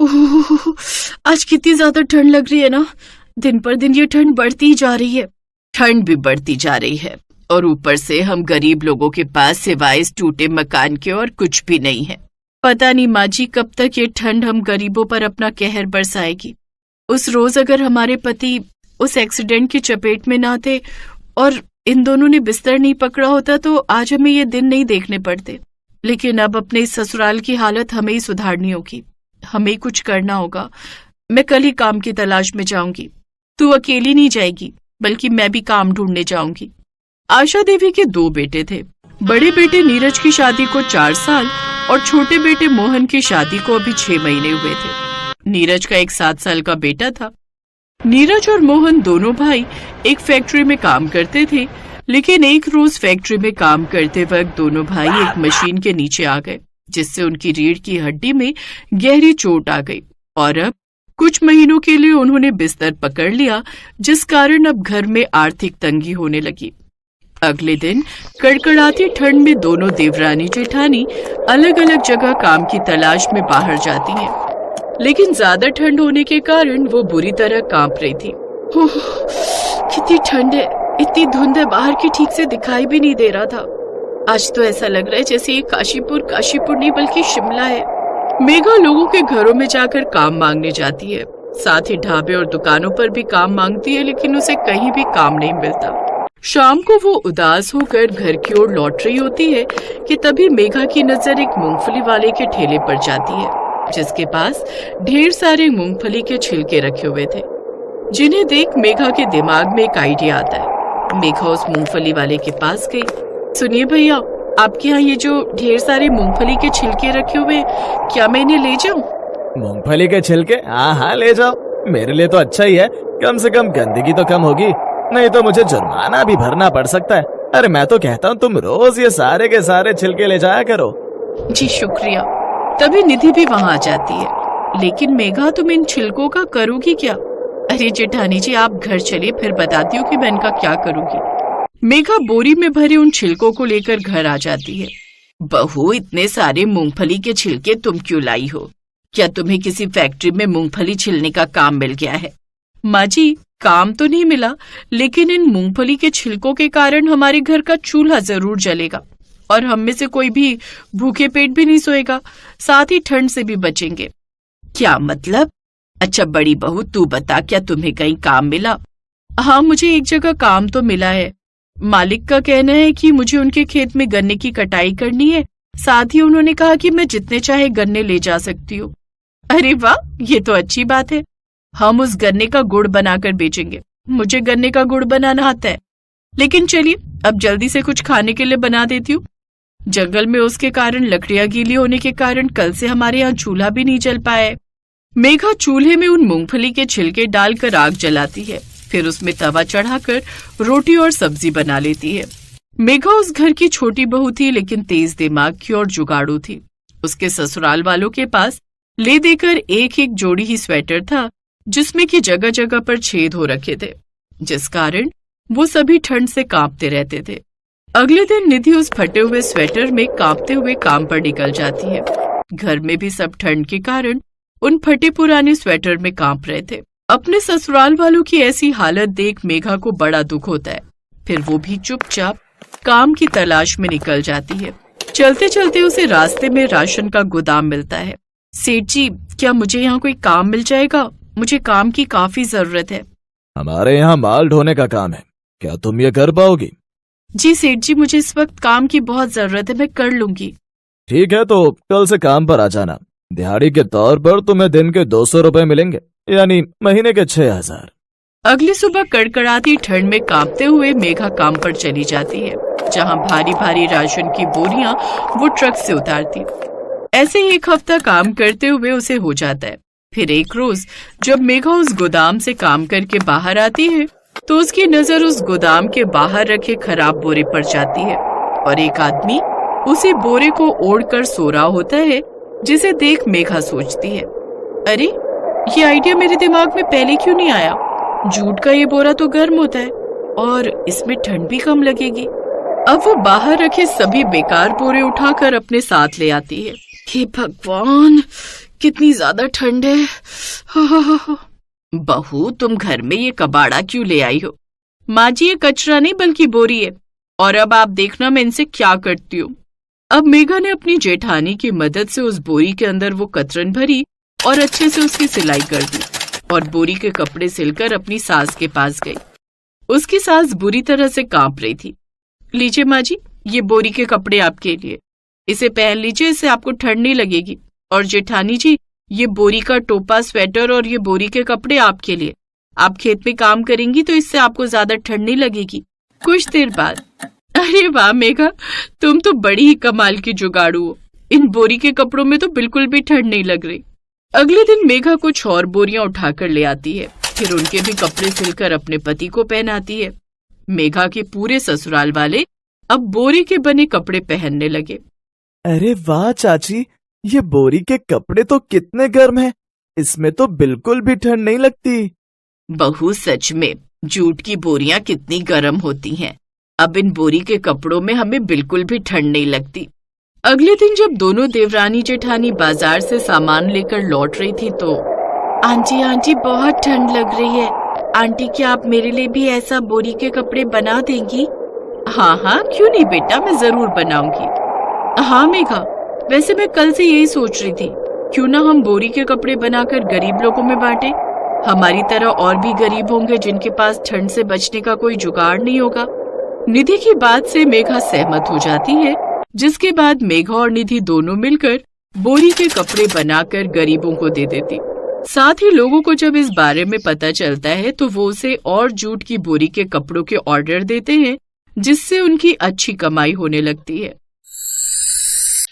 ओह, आज कितनी ज्यादा ठंड लग रही है ना। दिन पर दिन ये ठंड बढ़ती ही जा रही है। ठंड भी बढ़ती जा रही है और ऊपर से हम गरीब लोगों के पास सिवाय इस टूटे मकान के और कुछ भी नहीं है। पता नहीं माँ जी कब तक ये ठंड हम गरीबों पर अपना कहर बरसाएगी। उस रोज अगर हमारे पति उस एक्सीडेंट की चपेट में ना थे और इन दोनों ने बिस्तर नहीं पकड़ा होता तो आज हमें ये दिन नहीं देखने पड़ते। लेकिन अब अपने इस ससुराल की हालत हमें ही सुधारनी होगी, हमें ही कुछ करना होगा। मैं कल ही काम की तलाश में जाऊंगी। तू अकेली नहीं जाएगी बल्कि मैं भी काम ढूंढने जाऊंगी। आशा देवी के 2 बेटे थे। बड़े बेटे नीरज की शादी को 4 साल और छोटे बेटे मोहन की शादी को अभी 6 महीने हुए थे। नीरज का एक 7 साल का बेटा था। नीरज और मोहन दोनों भाई एक फैक्ट्री में काम करते थे, लेकिन एक रोज फैक्ट्री में काम करते वक्त दोनों भाई एक मशीन के नीचे आ गए, जिससे उनकी रीढ़ की हड्डी में गहरी चोट आ गई और अब कुछ महीनों के लिए उन्होंने बिस्तर पकड़ लिया, जिस कारण अब घर में आर्थिक तंगी होने लगी। अगले दिन कड़कड़ाती ठंड में दोनों देवरानी जेठानी अलग अलग जगह काम की तलाश में बाहर जाती हैं, लेकिन ज्यादा ठंड होने के कारण वो बुरी तरह कांप रही थी। कितनी ठंड है, इतनी धुंध है, बाहर की ठीक से दिखाई भी नहीं दे रहा था। आज तो ऐसा लग रहा है जैसे ये काशीपुर नहीं बल्कि शिमला है। मेघा लोगों के घरों में जाकर काम मांगने जाती है, साथ ही ढाबे और दुकानों पर भी काम मांगती है, लेकिन उसे कहीं भी काम नहीं मिलता। शाम को वो उदास होकर घर की ओर लौट रही होती है कि तभी मेघा की नजर एक मूंगफली वाले के ठेले पर जाती है, जिसके पास ढेर सारे मूंगफली के छिलके रखे हुए थे, जिन्हें देख मेघा के दिमाग में एक आइडिया आता है। मेघा उस मूंगफली वाले के पास गई। सुनिए भैया, आपके यहाँ ये जो ढेर सारे मूंगफली के छिलके रखे हुए, क्या मैं इन्हें ले जाऊँ? मूंगफली के छिलके? हाँ ले जाओ, मेरे लिए तो अच्छा ही है, कम से कम गंदगी तो कम होगी, नहीं तो मुझे जुर्माना भी भरना पड़ सकता है। अरे मैं तो कहता हूँ तुम रोज ये सारे के सारे छिलके ले जाया करो। जी शुक्रिया। तभी निधि भी वहाँ आ जाती है। लेकिन मेघा, तुम इन छिलकों का करोगी क्या? अरे जेठानी जी, आप घर चलिए, फिर बताती हूँ कि मैं इनका क्या करूँगी। मेघा बोरी में भरे उन छिलकों को लेकर घर आ जाती है। बहू, इतने सारे मूंगफली के छिलके तुम क्यों लाई हो? क्या तुम्हें किसी फैक्ट्री में मूंगफली छिलने का काम मिल गया है? माँ जी, काम तो नहीं मिला, लेकिन इन मूंगफली के छिलकों के कारण हमारे घर का चूल्हा जरूर जलेगा और हम में से कोई भी भूखे पेट भी नहीं सोएगा, साथ ही ठंड से भी बचेंगे। क्या मतलब? अच्छा बड़ी बहू, तू बता, क्या तुम्हें कहीं काम मिला? हाँ, मुझे एक जगह काम तो मिला है। मालिक का कहना है कि मुझे उनके खेत में गन्ने की कटाई करनी है, साथ ही उन्होंने कहा कि मैं जितने चाहे गन्ने ले जा सकती हूँ। अरे वाह, ये तो अच्छी बात है। हम उस गन्ने का गुड़ बनाकर बेचेंगे। मुझे गन्ने का गुड़ बनाना आता है, लेकिन चलिए अब जल्दी से कुछ खाने के लिए बना देती हूँ। जंगल में उसके कारण लकड़ियां गीली होने के कारण कल से हमारे यहाँ चूल्हा भी नहीं जल पाया है। मेघा चूल्हे में उन मूंगफली के छिलके डालकर आग जलाती है, फिर उसमें तवा चढ़ाकर रोटी और सब्जी बना लेती है। मेघा उस घर की छोटी बहू थी, लेकिन तेज दिमाग की और जुगाड़ू थी। उसके ससुराल वालों के पास ले देकर एक एक जोड़ी ही स्वेटर था, जिसमें की जगह जगह पर छेद हो रखे थे, जिस कारण वो सभी ठंड से कांपते रहते थे। अगले दिन निधि उस फटे हुए स्वेटर में कांपते हुए काम पर निकल जाती है। घर में भी सब ठंड के कारण उन फटे पुराने स्वेटर में कांप रहे थे। अपने ससुराल वालों की ऐसी हालत देख मेघा को बड़ा दुख होता है। फिर वो भी चुपचाप काम की तलाश में निकल जाती है। चलते चलते उसे रास्ते में राशन का गोदाम मिलता है। सेठ जी, क्या मुझे यहाँ कोई काम मिल जाएगा? मुझे काम की काफी जरूरत है। हमारे यहाँ माल ढोने का काम है, क्या तुम ये कर पाओगी? जी सेठ जी, मुझे इस वक्त काम की बहुत जरूरत है, मैं कर लूंगी। ठीक है, तो कल से काम पर आ जाना। दिहाड़ी के तौर पर तुम्हें दिन के 200 रुपए मिलेंगे, यानी महीने के 6000। अगली सुबह कड़कड़ाती ठंड में कांपते हुए मेघा काम पर चली जाती है, जहाँ भारी भारी राशन की बोरियां वो ट्रक से उतारती। ऐसे ही 1 हफ्ता काम करते हुए उसे हो जाता है। फिर एक रोज जब मेघा उस गोदाम से काम करके बाहर आती है, तो उसकी नजर उस गोदाम के बाहर रखे खराब बोरे पर जाती है और एक आदमी उसी बोरे को ओढ़कर सो रहा होता है, जिसे देख मेघा सोचती है, अरे ये आइडिया मेरे दिमाग में पहले क्यों नहीं आया? जूट का ये बोरा तो गर्म होता है और इसमें ठंड भी कम लगेगी। अब वो बाहर रखे सभी बेकार बोरे उठाकर अपने साथ ले आती है। हे भगवान, कितनी ज्यादा ठंड है। हो। बहू, तुम घर में ये कबाड़ा क्यों ले आई हो? माँ जी, ये कचरा नहीं बल्कि बोरी है, और अब आप देखना मैं इनसे क्या करती हूँ। अब मेघा ने अपनी जेठानी की मदद से उस बोरी के अंदर वो कतरन भरी और अच्छे से उसकी सिलाई कर दी और बोरी के कपड़े सिलकर अपनी सास के पास गई। उसकी सास बुरी तरह से कांप रही थी। लीजिए माँ जी, ये बोरी के कपड़े आपके लिए, इसे पहन लीजिए, इससे आपको ठंड नहीं लगेगी। और जेठानी जी, ये बोरी का टोपा, स्वेटर और ये बोरी के कपड़े आपके लिए, आप खेत में काम करेंगी तो इससे आपको ज्यादा ठंड नहीं लगेगी। कुछ देर बाद, अरे वाह मेघा, तुम तो बड़ी ही कमाल की जुगाड़ू हो, इन बोरी के कपड़ों में तो बिल्कुल भी ठंड नहीं लग रही। अगले दिन मेघा कुछ और बोरियां उठाकर ले आती है, फिर उनके भी कपड़े सिलकर अपने पति को पहनाती है। मेघा के पूरे ससुराल वाले अब बोरी के बने कपड़े पहनने लगे। अरे वाह चाची, ये बोरी के कपड़े तो कितने गर्म हैं, इसमें तो बिल्कुल भी ठंड नहीं लगती। बहू, सच में जूट की बोरियां कितनी गर्म होती हैं। अब इन बोरी के कपड़ों में हमें बिल्कुल भी ठंड नहीं लगती। अगले दिन जब दोनों देवरानी जेठानी बाजार से सामान लेकर लौट रही थी तो आंटी बहुत ठंड लग रही है। आंटी, क्या आप मेरे लिए भी ऐसा बोरी के कपड़े बना देंगी? हाँ, क्यों नहीं बेटा, मैं जरूर बनाऊंगी। हाँ मेघा, वैसे मैं कल से यही सोच रही थी, क्यों ना हम बोरी के कपड़े बनाकर गरीब लोगों में बांटे। हमारी तरह और भी गरीब होंगे जिनके पास ठंड से बचने का कोई जुगाड़ नहीं होगा। निधि की बात से मेघा सहमत हो जाती है, जिसके बाद मेघा और निधि दोनों मिलकर बोरी के कपड़े बनाकर गरीबों को दे देती। साथ ही लोगों को जब इस बारे में पता चलता है तो वो उसे और जूट की बोरी के कपड़ों के ऑर्डर देते हैं, जिससे उनकी अच्छी कमाई होने लगती है।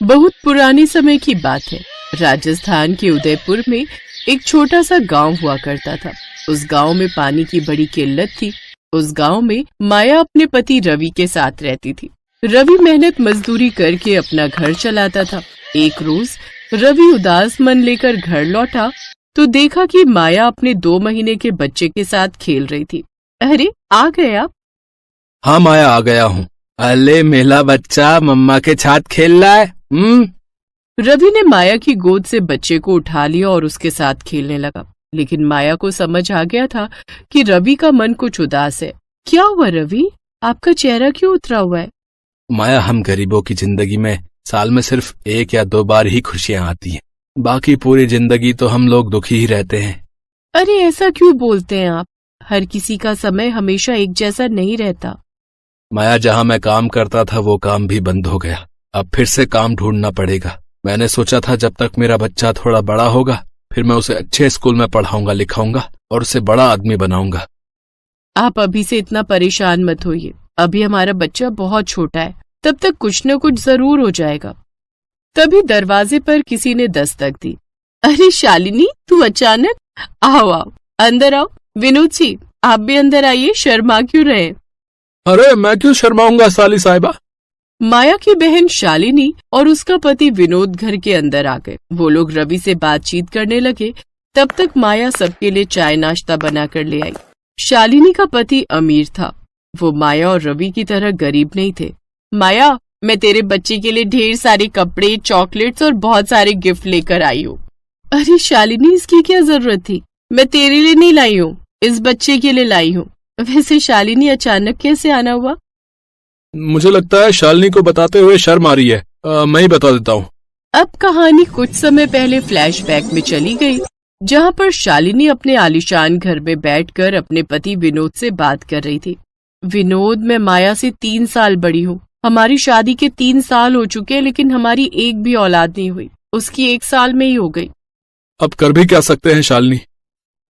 बहुत पुराने समय की बात है। राजस्थान के उदयपुर में एक छोटा सा गांव हुआ करता था। उस गांव में पानी की बड़ी किल्लत थी। उस गांव में माया अपने पति रवि के साथ रहती थी। रवि मेहनत मजदूरी करके अपना घर चलाता था। एक रोज रवि उदास मन लेकर घर लौटा तो देखा कि माया अपने 2 महीने के बच्चे के साथ खेल रही थी। अरे, आ गए आप? हाँ माया, आ गया हूँ। अले मेला बच्चा मम्मा के साथ खेल रहा है। रवि ने माया की गोद से बच्चे को उठा लिया और उसके साथ खेलने लगा। लेकिन माया को समझ आ गया था कि रवि का मन कुछ उदास है। क्या हुआ रवि, आपका चेहरा क्यों उतरा हुआ है? माया, हम गरीबों की जिंदगी में साल में सिर्फ 1 या 2 बार ही खुशियाँ आती हैं। बाकी पूरी जिंदगी तो हम लोग दुखी ही रहते हैं। अरे ऐसा क्यों बोलते हैं आप? हर किसी का समय हमेशा एक जैसा नहीं रहता। माया, जहाँ मैं काम करता था वो काम भी बंद हो गया। अब फिर से काम ढूंढना पड़ेगा। मैंने सोचा था जब तक मेरा बच्चा थोड़ा बड़ा होगा फिर मैं उसे अच्छे स्कूल में पढ़ाऊंगा लिखाऊंगा और उसे बड़ा आदमी बनाऊंगा। आप अभी से इतना परेशान मत होइए। अभी हमारा बच्चा बहुत छोटा है, तब तक कुछ न कुछ जरूर हो जाएगा। तभी दरवाजे पर किसी ने दस्तक दी। अरे शालिनी, तू अचानक? आओ अंदर आओ। विनोद जी, आप भी अंदर आइए, शर्मा क्यों रहे? अरे मैं क्यों शर्माऊंगा साली साहिबा। माया की बहन शालिनी और उसका पति विनोद घर के अंदर आ गए। वो लोग रवि से बातचीत करने लगे। तब तक माया सबके लिए चाय नाश्ता बनाकर ले आई। शालिनी का पति अमीर था, वो माया और रवि की तरह गरीब नहीं थे। माया, मैं तेरे बच्चे के लिए ढेर सारे कपड़े, चॉकलेट्स और बहुत सारे गिफ्ट लेकर आई हूँ। अरे शालिनी, इसकी क्या जरूरत थी? मैं तेरे लिए नहीं लाई हूँ, इस बच्चे के लिए लाई हूँ। वैसे शालिनी, अचानक कैसे आना हुआ? मुझे लगता है शालिनी को बताते हुए शर्म आ रही है। मैं ही बता देता हूँ। अब कहानी कुछ समय पहले फ्लैशबैक में चली गई, जहाँ पर शालिनी अपने आलीशान घर में बैठकर अपने पति विनोद से बात कर रही थी। विनोद, मैं माया से 3 साल बड़ी हूँ। हमारी शादी के 3 साल हो चुके हैं, लेकिन हमारी एक भी औलाद नहीं हुई। उसकी 1 साल में ही हो गई। अब कर भी क्या सकते हैं शालिनी?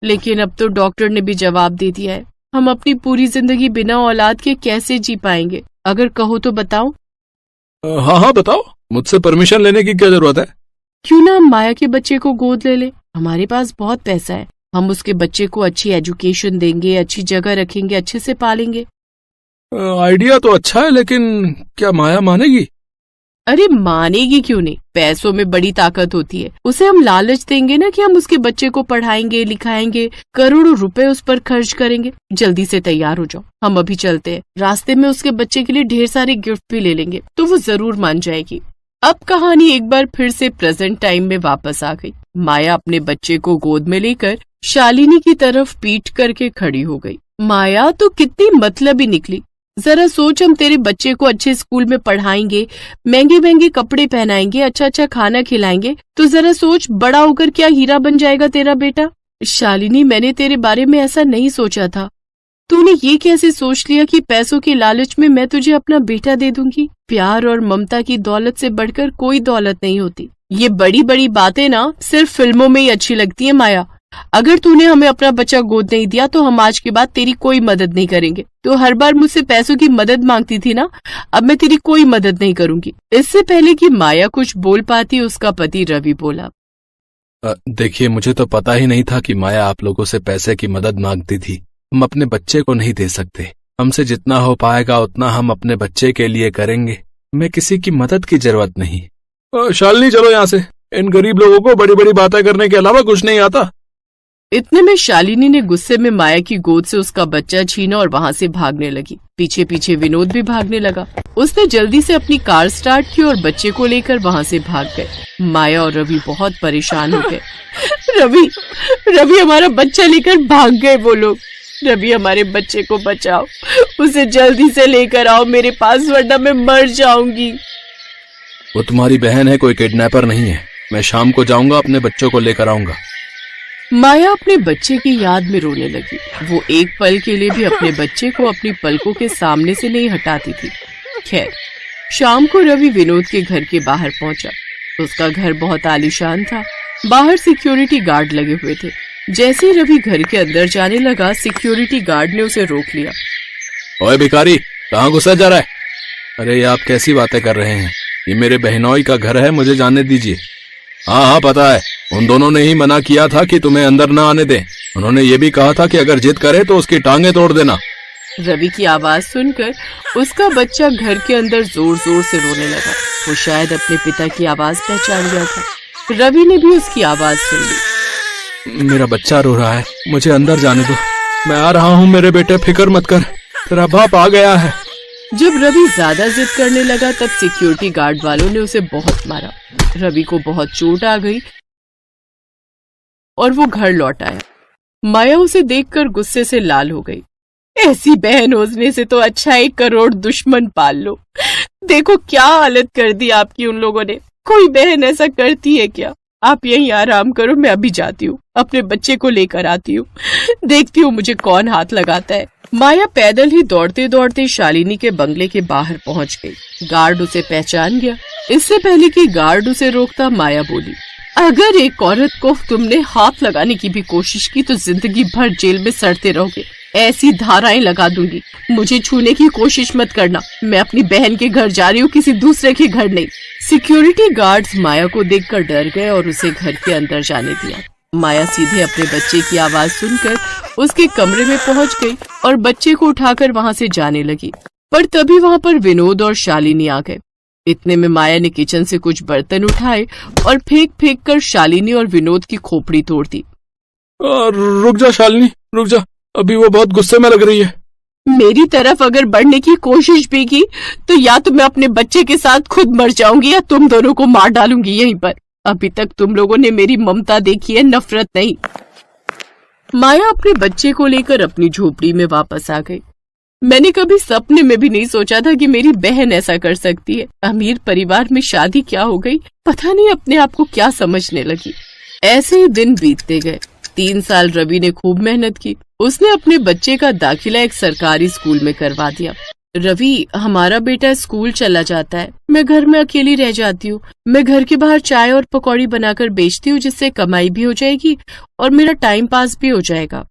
लेकिन अब तो डॉक्टर ने भी जवाब दे दिया है, हम अपनी पूरी जिंदगी बिना औलाद के कैसे जी पाएंगे? अगर कहो तो बताओ। हाँ बताओ, मुझसे परमिशन लेने की क्या जरूरत है? क्यों ना हम माया के बच्चे को गोद ले ले। हमारे पास बहुत पैसा है, हम उसके बच्चे को अच्छी एजुकेशन देंगे, अच्छी जगह रखेंगे, अच्छे से पालेंगे। आइडिया तो अच्छा है, लेकिन क्या माया मानेगी? अरे मानेगी क्यों नहीं, पैसों में बड़ी ताकत होती है। उसे हम लालच देंगे ना कि हम उसके बच्चे को पढ़ाएंगे लिखाएंगे, करोड़ों रुपए उस पर खर्च करेंगे। जल्दी से तैयार हो जाओ, हम अभी चलते हैं। रास्ते में उसके बच्चे के लिए ढेर सारे गिफ्ट भी ले लेंगे, तो वो जरूर मान जाएगी। अब कहानी एक बार फिर से प्रेजेंट टाइम में वापस आ गई। माया अपने बच्चे को गोद में लेकर शालिनी की तरफ पीठ करके खड़ी हो गई। माया तो कितनी मतलबी निकली। जरा सोच, हम तेरे बच्चे को अच्छे स्कूल में पढ़ाएंगे, महंगे महंगे कपड़े पहनाएंगे, अच्छा अच्छा खाना खिलाएंगे, तो जरा सोच बड़ा होकर क्या हीरा बन जाएगा तेरा बेटा। शालिनी, मैंने तेरे बारे में ऐसा नहीं सोचा था। तूने ये कैसे सोच लिया कि पैसों के लालच में मैं तुझे अपना बेटा दे दूंगी? प्यार और ममता की दौलत से बढ़कर कोई दौलत नहीं होती। ये बड़ी बड़ी बातें ना सिर्फ फिल्मों में ही अच्छी लगती है माया। अगर तूने हमें अपना बच्चा गोद नहीं दिया तो हम आज के बाद तेरी कोई मदद नहीं करेंगे। तो हर बार मुझसे पैसों की मदद मांगती थी ना, अब मैं तेरी कोई मदद नहीं करूंगी। इससे पहले कि माया कुछ बोल पाती, उसका पति रवि बोला। देखिए, मुझे तो पता ही नहीं था कि माया आप लोगों से पैसे की मदद मांगती थी। हम अपने बच्चे को नहीं दे सकते। हमसे जितना हो पाएगा उतना हम अपने बच्चे के लिए करेंगे। हमें किसी की मदद की जरूरत नहीं। शालिनी, चलो यहाँ से। इन गरीब लोगों को बड़ी बड़ी बातें करने के अलावा कुछ नहीं आता। इतने में शालिनी ने गुस्से में माया की गोद से उसका बच्चा छीना और वहाँ से भागने लगी। पीछे पीछे विनोद भी भागने लगा। उसने जल्दी से अपनी कार स्टार्ट की और बच्चे को लेकर वहाँ से भाग गए। माया और रवि बहुत परेशान हो गए। रवि हमारा बच्चा लेकर भाग गए वो लोग। रवि, हमारे बच्चे को बचाओ, उसे जल्दी से लेकर आओ मेरे पास, वरना मैं मर जाऊंगी। वो तुम्हारी बहन है, कोई किडनैपर नहीं है। मैं शाम को जाऊंगा, अपने बच्चों को लेकर आऊंगा। माया अपने बच्चे की याद में रोने लगी। वो एक पल के लिए भी अपने बच्चे को अपनी पलकों के सामने से नहीं हटाती थी। खैर, शाम को रवि विनोद के घर के बाहर पहुंचा। उसका घर बहुत आलीशान था। बाहर सिक्योरिटी गार्ड लगे हुए थे। जैसे ही रवि घर के अंदर जाने लगा, सिक्योरिटी गार्ड ने उसे रोक लिया। ओए भिखारी, कहाँ घुसा जा रहा है? अरे, ये आप कैसी बातें कर रहे हैं? ये मेरे बहनोई का घर है, मुझे जाने दीजिए। हाँ, पता है। उन दोनों ने ही मना किया था कि तुम्हें अंदर न आने दें। उन्होंने ये भी कहा था कि अगर जिद करे तो उसकी टांगे तोड़ देना। रवि की आवाज सुनकर उसका बच्चा घर के अंदर जोर जोर से रोने लगा। वो शायद अपने पिता की आवाज पहचान गया था। रवि ने भी उसकी आवाज सुन ली। मेरा बच्चा रो रहा है, मुझे अंदर जाने दो। मैं आ रहा हूँ मेरे बेटे, फिक्र मत कर, तेरा बाप आ गया है। जब रवि ज्यादा जिद करने लगा तब सिक्योरिटी गार्ड वालों ने उसे बहुत मारा। रवि को बहुत चोट आ गई और वो घर लौट आया। माया उसे देखकर गुस्से से लाल हो गई। ऐसी बहन होने से तो अच्छा 1 करोड़ दुश्मन पाल लो। देखो क्या हालत कर दी आपकी उन लोगों ने। कोई बहन ऐसा करती है क्या? आप यहीं आराम करो, मैं अभी जाती हूँ, अपने बच्चे को लेकर आती हूँ, देखती हूँ मुझे कौन हाथ लगाता है। माया पैदल ही दौड़ते दौड़ते शालिनी के बंगले के बाहर पहुंच गई। गार्ड उसे पहचान गया। इससे पहले कि गार्ड उसे रोकता, माया बोली, अगर एक औरत को तुमने हाथ लगाने की भी कोशिश की तो जिंदगी भर जेल में सड़ते रहोगे। ऐसी धाराएं लगा दूंगी। मुझे छूने की कोशिश मत करना। मैं अपनी बहन के घर जा रही हूँ, किसी दूसरे के घर नहीं। सिक्योरिटी गार्ड्स माया को देखकर डर गए और उसे घर के अंदर जाने दिया। माया सीधे अपने बच्चे की आवाज सुनकर उसके कमरे में पहुंच गई और बच्चे को उठाकर वहां से जाने लगी। पर तभी वहां पर विनोद और शालिनी आ गए। इतने में माया ने किचन से कुछ बर्तन उठाए और फेंक फेंक कर शालिनी और विनोद की खोपड़ी तोड़ दी। रुक जा शालिनी, रुक जा, अभी वो बहुत गुस्से में लग रही है। मेरी तरफ अगर बढ़ने की कोशिश भी की तो या तो मैं अपने बच्चे के साथ खुद मर जाऊंगी या तुम दोनों को मार डालूंगी यहीं पर। अभी तक तुम लोगों ने मेरी ममता देखी है, नफरत नहीं। माया अपने बच्चे को लेकर अपनी झोपड़ी में वापस आ गई। मैंने कभी सपने में भी नहीं सोचा था कि मेरी बहन ऐसा कर सकती है। अमीर परिवार में शादी क्या हो गई, पता नहीं अपने आप को क्या समझने लगी। ऐसे ही दिन बीतते गए। 3 साल रवि ने खूब मेहनत की। उसने अपने बच्चे का दाखिला एक सरकारी स्कूल में करवा दिया। रवि, हमारा बेटा स्कूल चला जाता है, मैं घर में अकेली रह जाती हूँ। मैं घर के बाहर चाय और पकौड़ी बनाकर बेचती हूँ, जिससे कमाई भी हो जाएगी और मेरा टाइम पास भी हो जाएगा।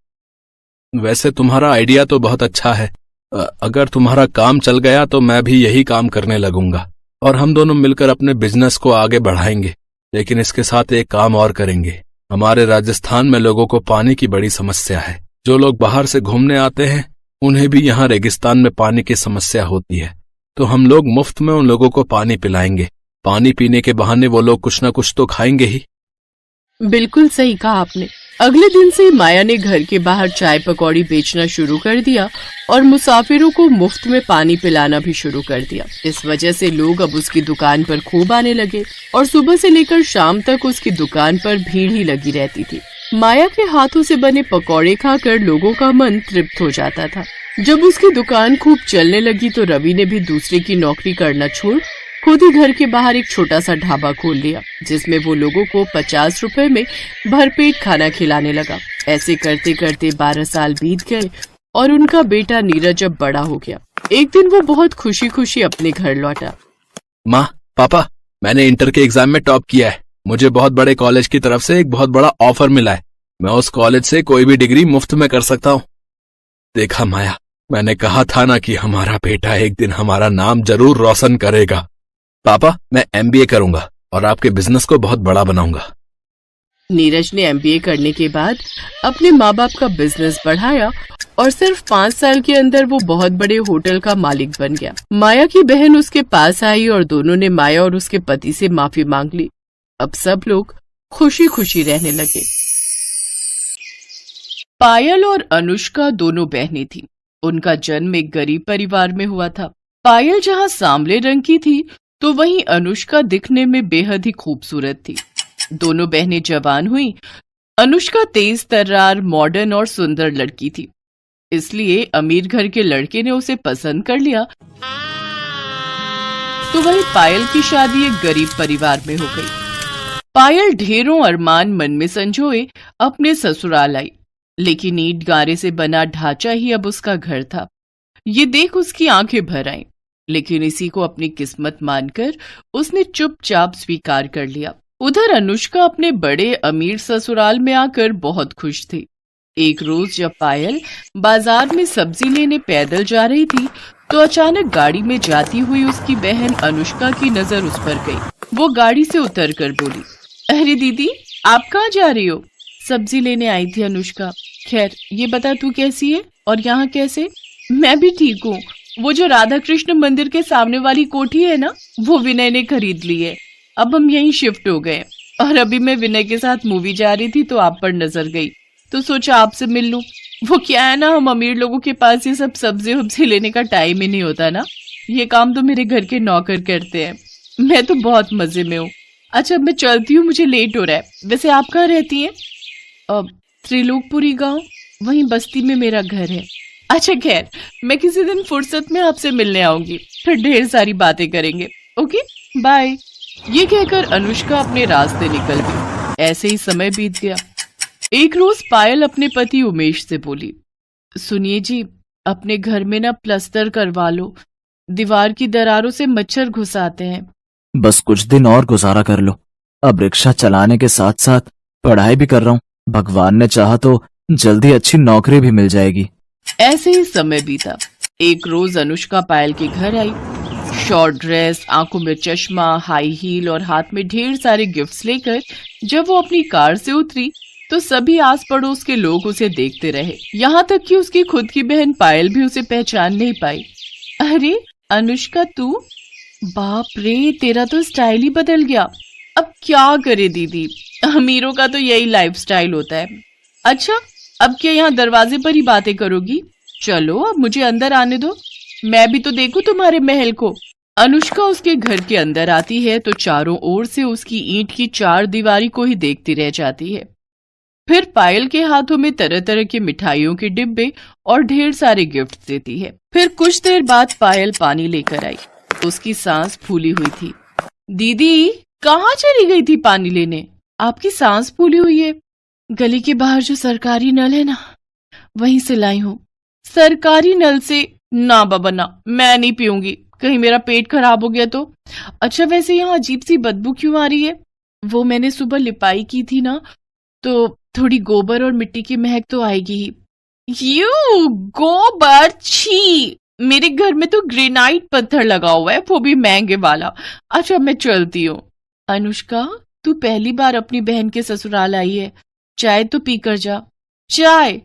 वैसे तुम्हारा आइडिया तो बहुत अच्छा है। अगर तुम्हारा काम चल गया तो मैं भी यही काम करने लगूंगा और हम दोनों मिलकर अपने बिजनेस को आगे बढ़ाएंगे। लेकिन इसके साथ एक काम और करेंगे। हमारे राजस्थान में लोगों को पानी की बड़ी समस्या है। जो लोग बाहर से घूमने आते हैं उन्हें भी यहाँ रेगिस्तान में पानी की समस्या होती है। तो हम लोग मुफ्त में उन लोगों को पानी पिलाएंगे। पानी पीने के बहाने वो लोग कुछ न कुछ तो खाएंगे ही। बिल्कुल सही कहा आपने। अगले दिन से माया ने घर के बाहर चाय पकौड़ी बेचना शुरू कर दिया और मुसाफिरों को मुफ्त में पानी पिलाना भी शुरू कर दिया। इस वजह से लोग अब उसकी दुकान पर खूब आने लगे और सुबह से लेकर शाम तक उसकी दुकान पर भीड़ ही लगी रहती थी। माया के हाथों से बने पकौड़े खाकर लोगों का मन तृप्त हो जाता था। जब उसकी दुकान खूब चलने लगी तो रवि ने भी दूसरे की नौकरी करना छोड़ खुद ही घर के बाहर एक छोटा सा ढाबा खोल लिया, जिसमें वो लोगों को 50 रुपए में भरपेट खाना खिलाने लगा। ऐसे करते करते 12 साल बीत गए और उनका बेटा नीरज अब बड़ा हो गया। एक दिन वो बहुत खुशी खुशी अपने घर लौटा। माँ, पापा, मैंने इंटर के एग्जाम में टॉप किया है। मुझे बहुत बड़े कॉलेज की तरफ से एक बहुत बड़ा ऑफर मिला है। मैं उस कॉलेज से कोई भी डिग्री मुफ्त में कर सकता हूँ। देखा माया, मैंने कहा था ना कि हमारा बेटा एक दिन हमारा नाम जरूर रोशन करेगा। पापा, मैं MBA करूंगा और आपके बिजनेस को बहुत बड़ा बनाऊंगा। नीरज ने MBA करने के बाद अपने माँ बाप का बिजनेस बढ़ाया और सिर्फ 5 साल के अंदर वो बहुत बड़े होटल का मालिक बन गया। माया की बहन उसके पास आई और दोनों ने माया और उसके पति से माफी मांग ली। अब सब लोग खुशी खुशी रहने लगे। पायल और अनुष्का दोनों बहनें थीं। उनका जन्म एक गरीब परिवार में हुआ था। पायल जहाँ सांवले रंग की थी तो वहीं अनुष्का दिखने में बेहद ही खूबसूरत थी। दोनों बहनें जवान हुई। अनुष्का तेज तर्रार, मॉडर्न और सुंदर लड़की थी, इसलिए अमीर घर के लड़के ने उसे पसंद कर लिया। तो वहीं पायल की शादी एक गरीब परिवार में हो गई। पायल ढेरों अरमान मन में संजोए अपने ससुराल आई, लेकिन ईंट गारे से बना ढांचा ही अब उसका घर था। ये देख उसकी आंखें भर आईं, लेकिन इसी को अपनी किस्मत मानकर उसने चुपचाप स्वीकार कर लिया। उधर अनुष्का अपने बड़े अमीर ससुराल में आकर बहुत खुश थी। एक रोज जब पायल बाजार में सब्जी लेने पैदल जा रही थी तो अचानक गाड़ी में जाती हुई उसकी बहन अनुष्का की नजर उस पर गई। वो गाड़ी से उतर कर बोली, अरे दीदी, आप कहाँ जा रही हो? सब्जी लेने आई थी अनुष्का। खैर, ये बता तू कैसी है और यहाँ कैसे? मैं भी ठीक हूँ। वो जो राधा कृष्ण मंदिर के सामने वाली कोठी है ना, वो विनय ने खरीद ली है। अब हम यहीं शिफ्ट हो गए और अभी मैं विनय के साथ मूवी जा रही थी तो आप पर नजर गई, तो सोचा आपसे मिल लूं। वो क्या है ना, हम अमीर लोगों के पास ये सब सब्जी वब्जी लेने का टाइम ही नहीं होता ना। ये काम तो मेरे घर के नौकर करते हैं। मैं तो बहुत मजे में हूँ। अच्छा, मैं चलती हूँ, मुझे लेट हो रहा है। वैसे आप कहाँ रहती हैं? त्रिलोकपुरी गांव, वहीं बस्ती में मेरा घर है। अच्छा खैर, मैं किसी दिन फुर्सत में आपसे मिलने आऊंगी, फिर ढेर सारी बातें करेंगे। Okay, bye. ये कहकर अनुष्का अपने रास्ते निकल गई। ऐसे ही समय बीत गया। एक रोज पायल अपने पति उमेश से बोली, सुनिए जी, अपने घर में ना प्लास्टर करवा लो, दीवार की दरारों से मच्छर घुस आते हैं। बस कुछ दिन और गुजारा कर लो। अब रिक्शा चलाने के साथ साथ पढ़ाई भी कर रहा हूँ। भगवान ने चाहा तो जल्दी अच्छी नौकरी भी मिल जाएगी। ऐसे ही समय बीता। एक रोज अनुष्का पायल के घर आई। शॉर्ट ड्रेस, आंखों में चश्मा, हाई हील और हाथ में ढेर सारे गिफ्ट्स लेकर जब वो अपनी कार से उतरी तो सभी आस पड़ोस के लोग उसे देखते रहे। यहाँ तक कि उसकी खुद की बहन पायल भी उसे पहचान नहीं पाई। अरे अनुष्का, तू? बाप रे, तेरा तो स्टाइल ही बदल गया। अब क्या करे दीदी, अमीरों का तो यही लाइफस्टाइल होता है। अच्छा, अब क्या यहाँ दरवाजे पर ही बातें करोगी? चलो अब मुझे अंदर आने दो, मैं भी तो देखूं तुम्हारे महल को। अनुष्का उसके घर के अंदर आती है तो चारों ओर से उसकी ईंट की चार दीवारी को ही देखती रह जाती है। फिर पायल के हाथों में तरह तरह के मिठाइयों के डिब्बे और ढेर सारे गिफ्ट देती है। फिर कुछ देर बाद पायल पानी लेकर आई। उसकी सांस फूली हुई थी। दीदी, कहाँ चली गई थी पानी लेने? आपकी सांस फूली हुई है। गली के बाहर जो सरकारी नल है ना, वहीं से लाई हूँ। सरकारी नल से? ना बाबा ना, मैं नहीं पीऊंगी, कहीं मेरा पेट खराब हो गया तो। अच्छा, वैसे यहाँ अजीब सी बदबू क्यों आ रही है? वो मैंने सुबह लिपाई की थी ना, तो थोड़ी गोबर और मिट्टी की महक तो आएगी ही। यू गोबर, छी! मेरे घर में तो ग्रेनाइट पत्थर लगा हुआ है, वो भी महंगे वाला। अच्छा, मैं चलती हूँ। अनुष्का, तू पहली बार अपनी बहन के ससुराल आई है, चाय तो पी कर जा। चाय?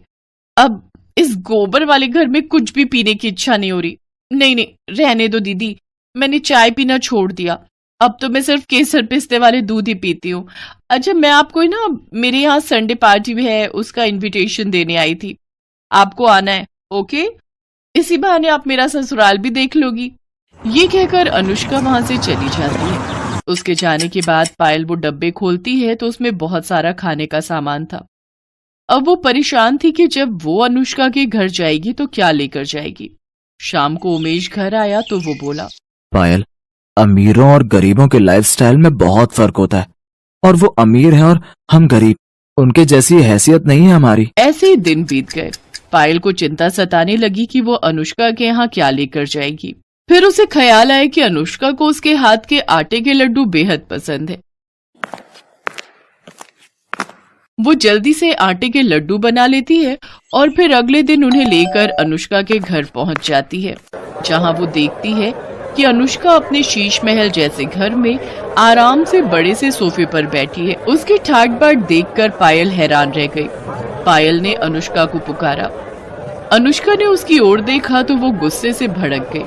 अब इस गोबर वाले घर में कुछ भी पीने की इच्छा नहीं हो रही। नहीं नहीं, रहने दो दीदी, मैंने चाय पीना छोड़ दिया। अब तो मैं सिर्फ केसर पिस्ते वाले दूध ही पीती हूँ। अच्छा, मैं आपको ना मेरे यहाँ संडे पार्टी भी है, उसका इनविटेशन देने आई थी, आपको आना है। ओके, इसी बहाने आप मेरा ससुराल भी देख लोगी। ये कहकर अनुष्का वहां से चली जाती है। उसके जाने के बाद पायल वो डब्बे खोलती है तो उसमें बहुत सारा खाने का सामान था। अब वो परेशान थी कि जब वो अनुष्का के घर जाएगी तो क्या लेकर जाएगी। शाम को उमेश घर आया तो वो बोला, पायल, अमीरों और गरीबों के लाइफस्टाइल में बहुत फर्क होता है, और वो अमीर हैं और हम गरीब, उनके जैसी हैसियत नहीं है हमारी। ऐसे ही दिन बीत गए। पायल को चिंता सताने लगी कि वो अनुष्का के यहाँ क्या लेकर जाएगी। फिर उसे ख्याल आया कि अनुष्का को उसके हाथ के आटे के लड्डू बेहद पसंद है। वो जल्दी से आटे के लड्डू बना लेती है और फिर अगले दिन उन्हें लेकर अनुष्का के घर पहुंच जाती है, जहां वो देखती है कि अनुष्का अपने शीश महल जैसे घर में आराम से बड़े से सोफे पर बैठी है। उसकी ठाट बाट देखकर पायल हैरान रह गई। पायल ने अनुष्का को पुकारा। अनुष्का ने उसकी ओर देखा तो वो गुस्से से भड़क गई।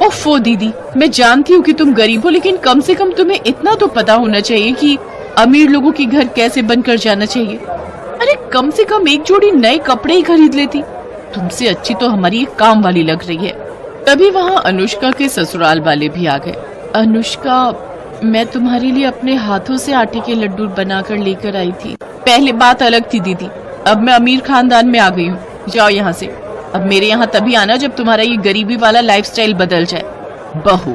ओफो दीदी, मैं जानती हूँ कि तुम गरीब हो, लेकिन कम से कम तुम्हें इतना तो पता होना चाहिए कि अमीर लोगों के घर कैसे बनकर जाना चाहिए। अरे कम से कम एक जोड़ी नए कपड़े ही खरीद लेती। तुमसे अच्छी तो हमारी एक काम वाली लग रही है। तभी वहाँ अनुष्का के ससुराल वाले भी आ गए। अनुष्का, मैं तुम्हारे लिए अपने हाथों से आटे के लड्डू बनाकर लेकर आई थी। पहले बात अलग थी दीदी, अब मैं अमीर खानदान में आ गई हूँ। जाओ यहाँ से। अब मेरे यहाँ तभी आना जब तुम्हारा ये गरीबी वाला लाइफस्टाइल बदल जाए। बहू,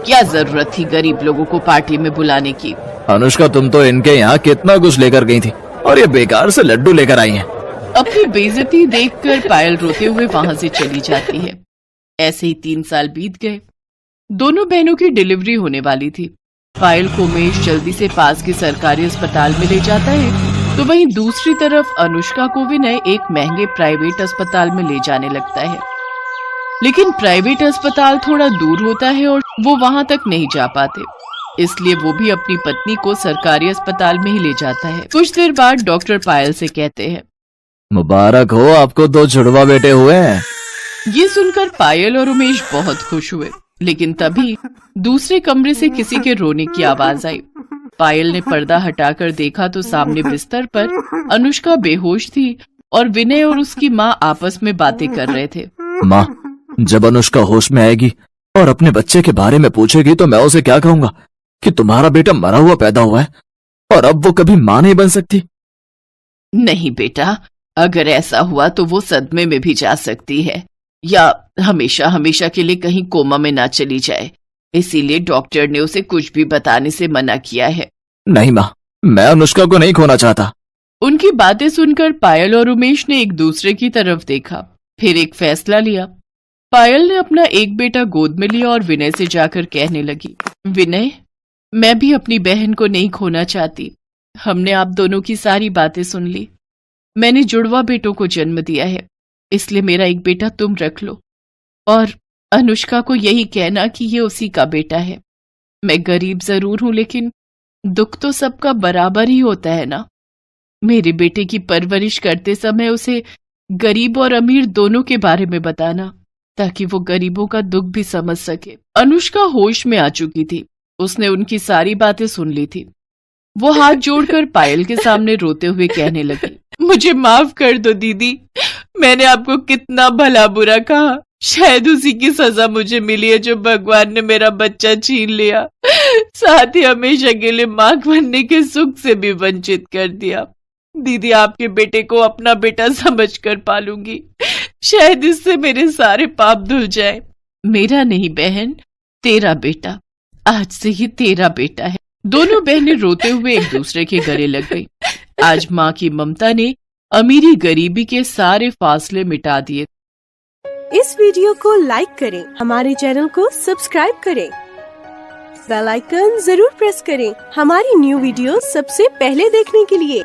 क्या जरूरत थी गरीब लोगों को पार्टी में बुलाने की। अनुष्का, तुम तो इनके यहाँ कितना कुछ लेकर गई थी और ये बेकार से लड्डू लेकर आई हैं। अपनी बेइज्जती देखकर पायल रोते हुए वहां से चली जाती है। ऐसे ही 3 साल बीत गए। दोनों बहनों की डिलीवरी होने वाली थी। पायल को उमेश जल्दी से पास के सरकारी अस्पताल में ले जाता है, तो वहीं दूसरी तरफ अनुष्का को विनय एक महंगे प्राइवेट अस्पताल में ले जाने लगता है। लेकिन प्राइवेट अस्पताल थोड़ा दूर होता है और वो वहां तक नहीं जा पाते, इसलिए वो भी अपनी पत्नी को सरकारी अस्पताल में ही ले जाता है। कुछ देर बाद डॉक्टर पायल से कहते हैं, मुबारक हो, आपको 2 जुड़वा बेटे हुए हैं। ये सुनकर पायल और उमेश बहुत खुश हुए, लेकिन तभी दूसरे कमरे से किसी के रोने की आवाज आई। पायल ने पर्दा हटाकर देखा तो सामने बिस्तर पर अनुष्का बेहोश थी और विनय और उसकी माँ आपस में बातें कर रहे थे। माँ, जब अनुष्का होश में आएगी और अपने बच्चे के बारे में पूछेगी तो मैं उसे क्या कहूँगा कि तुम्हारा बेटा मरा हुआ पैदा हुआ है और अब वो कभी माँ नहीं बन सकती। नहीं बेटा, अगर ऐसा हुआ तो वो सदमे में भी जा सकती है या हमेशा हमेशा के लिए कहीं कोमा में ना चली जाए, इसीलिए डॉक्टर ने उसे कुछ भी बताने से मना किया है। नहीं माँ, मैं अनुष्का को नहीं खोना चाहता। उनकी बातें सुनकर पायल और उमेश ने एक दूसरे की तरफ देखा, फिर एक फैसला लिया। पायल ने अपना एक बेटा गोद में लिया और विनय से जाकर कहने लगी, विनय, मैं भी अपनी बहन को नहीं खोना चाहती। हमने आप दोनों की सारी बातें सुन ली। मैंने जुड़वा बेटों को जन्म दिया है, इसलिए मेरा एक बेटा तुम रख लो और अनुष्का को यही कहना कि ये उसी का बेटा है। मैं गरीब जरूर हूं, लेकिन दुख तो सबका बराबर ही होता है ना। मेरे बेटे की परवरिश करते समय उसे गरीब और अमीर दोनों के बारे में बताना, ताकि वो गरीबों का दुख भी समझ सके। अनुष्का होश में आ चुकी थी, उसने उनकी सारी बातें सुन ली थी। वो हाथ जोड़कर पायल के सामने रोते हुए कहने लगी, मुझे माफ कर दो दीदी, मैंने आपको कितना भला बुरा कहा। शायद उसी की सजा मुझे मिली है जो भगवान ने मेरा बच्चा छीन लिया, साथ ही हमेशा के लिए मां बनने के सुख से भी वंचित कर दिया। दीदी, आपके बेटे को अपना बेटा समझकर पालूंगी, शायद इससे मेरे सारे पाप धुल जाए। मेरा नहीं बहन, तेरा बेटा, आज से ही तेरा बेटा है। दोनों बहनें रोते हुए एक दूसरे के गले लग गई। आज माँ की ममता ने अमीरी गरीबी के सारे फासले मिटा दिए। इस वीडियो को लाइक करें, हमारे चैनल को सब्सक्राइब करें, बेल आइकन जरूर प्रेस करें हमारी न्यू वीडियो सबसे पहले देखने के लिए।